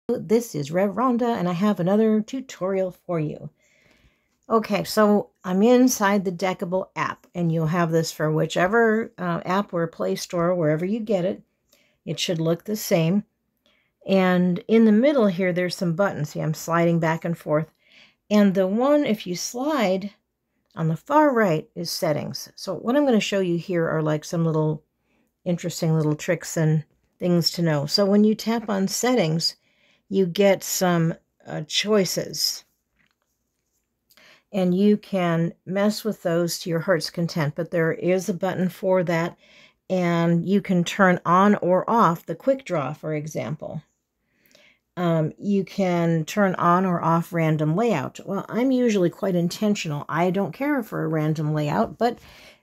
This is Rev Ronda, and I have another tutorial for you. Okay, so I'm inside the Deckible app, and you'll have this for whichever app or Play Store, wherever you get it. It should look the same. And in the middle here, there's some buttons. See, I'm sliding back and forth. And the one, if you slide on the far right, is settings. So what I'm going to show you here are like some little interesting little tricks and things to know. So when you tap on settings, you get some choices, and you can mess with those to your heart's content, but there is a button for that, and you can turn on or off the quick draw, for example. You can turn on or off random layout. Well, I'm usually quite intentional. I don't care for a random layout, but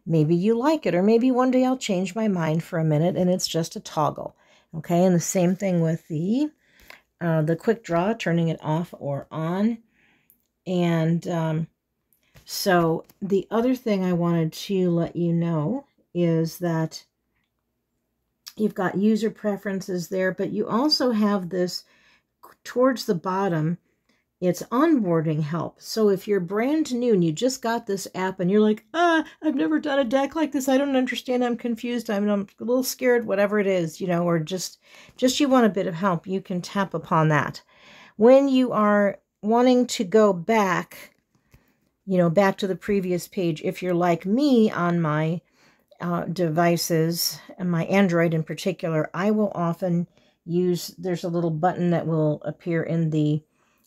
maybe you like it, or maybe one day I'll change my mind for a minute and it's just a toggle. Okay, and the same thing with the quick draw, turning it off or on. And so the other thing I wanted to let you know is that you've got user preferences there, but you also have this towards the bottom. It's onboarding help. So if you're brand new and you just got this app and you're like, I've never done a deck like this, I don't understand, I'm confused, I'm a little scared, whatever it is, you know, or just you want a bit of help, you can tap upon that. When you are wanting to go back, you know, back to the previous page, if you're like me on my devices, and my Android in particular, I will often use, there's a little button that will appear in the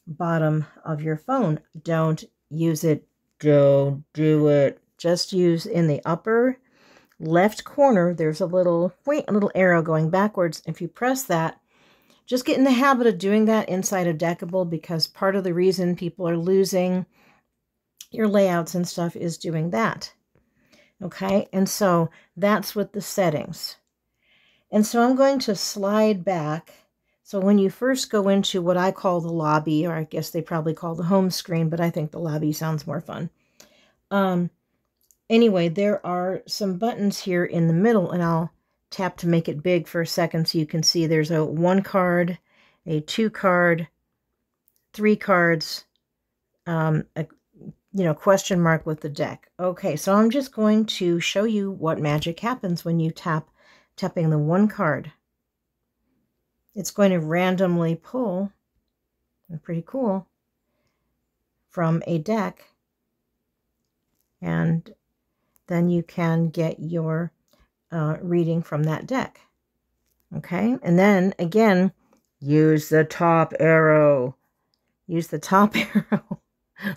bottom of your phone. Don't use it. Don't do it. Just use in the upper left corner. There's a little arrow going backwards. If you press that, just get in the habit of doing that inside of Deckible, because part of the reason people are losing your layouts and stuff is doing that. Okay, and so that's with the settings. And so I'm going to slide back. So when you first go into what I call the lobby, or I guess they probably call the home screen, but I think the lobby sounds more fun. Anyway, there are some buttons here in the middle, and I'll tap to make it big for a second so you can see there's a 1 card, a 2 card, 3 cards, question mark with the deck. Okay, so I'm just going to show you what magic happens when you tapping the 1 card. It's going to randomly pull, pretty cool, from a deck, and then you can get your reading from that deck. Okay, and then again, use the top arrow. Use the top arrow.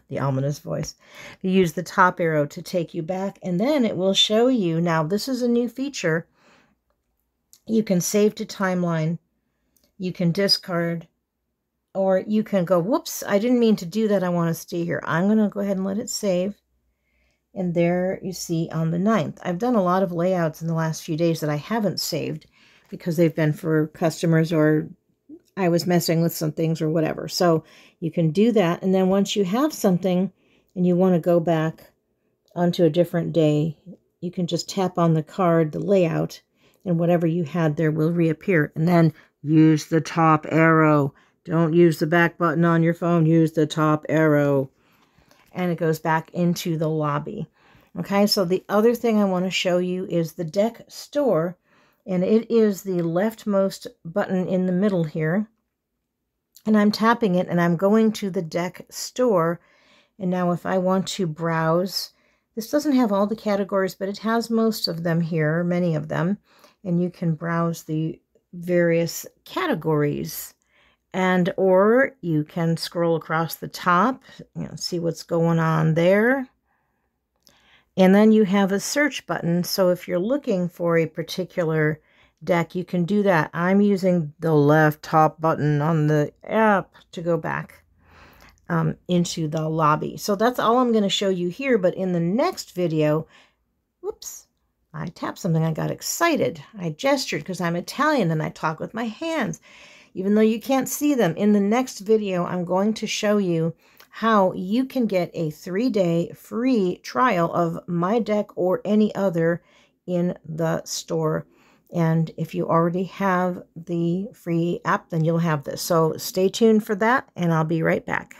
The ominous voice. You use the top arrow to take you back, and then it will show you. Now, this is a new feature. You can save to timeline. You can discard, or you can go, whoops, I didn't mean to do that. I want to stay here. I'm going to go ahead and let it save. And there you see on the 9th. I've done a lot of layouts in the last few days that I haven't saved because they've been for customers, or I was messing with some things or whatever. So you can do that. And then once you have something and you want to go back onto a different day, you can just tap on the card, the layout, and whatever you had there will reappear. And then use the top arrow. Don't use the back button on your phone. Use the top arrow. And it goes back into the lobby. Okay, so the other thing I want to show you is the deck store. And it is the leftmost button in the middle here. And I'm tapping it, and I'm going to the deck store. And now if I want to browse, this doesn't have all the categories, but it has most of them here, many of them. And you can browse the various categories, and or you can scroll across the top, see what's going on there. And then you have a search button, so if you're looking for a particular deck, you can do that. I'm using the left top button on the app to go back into the lobby. So that's all I'm going to show you here, but in the next video, whoops, I tapped something, I got excited. I gestured because I'm Italian and I talk with my hands, even though you can't see them. In the next video, I'm going to show you how you can get a 3-day free trial of my deck or any other in the store. And if you already have the free app, then you'll have this. So stay tuned for that, and I'll be right back.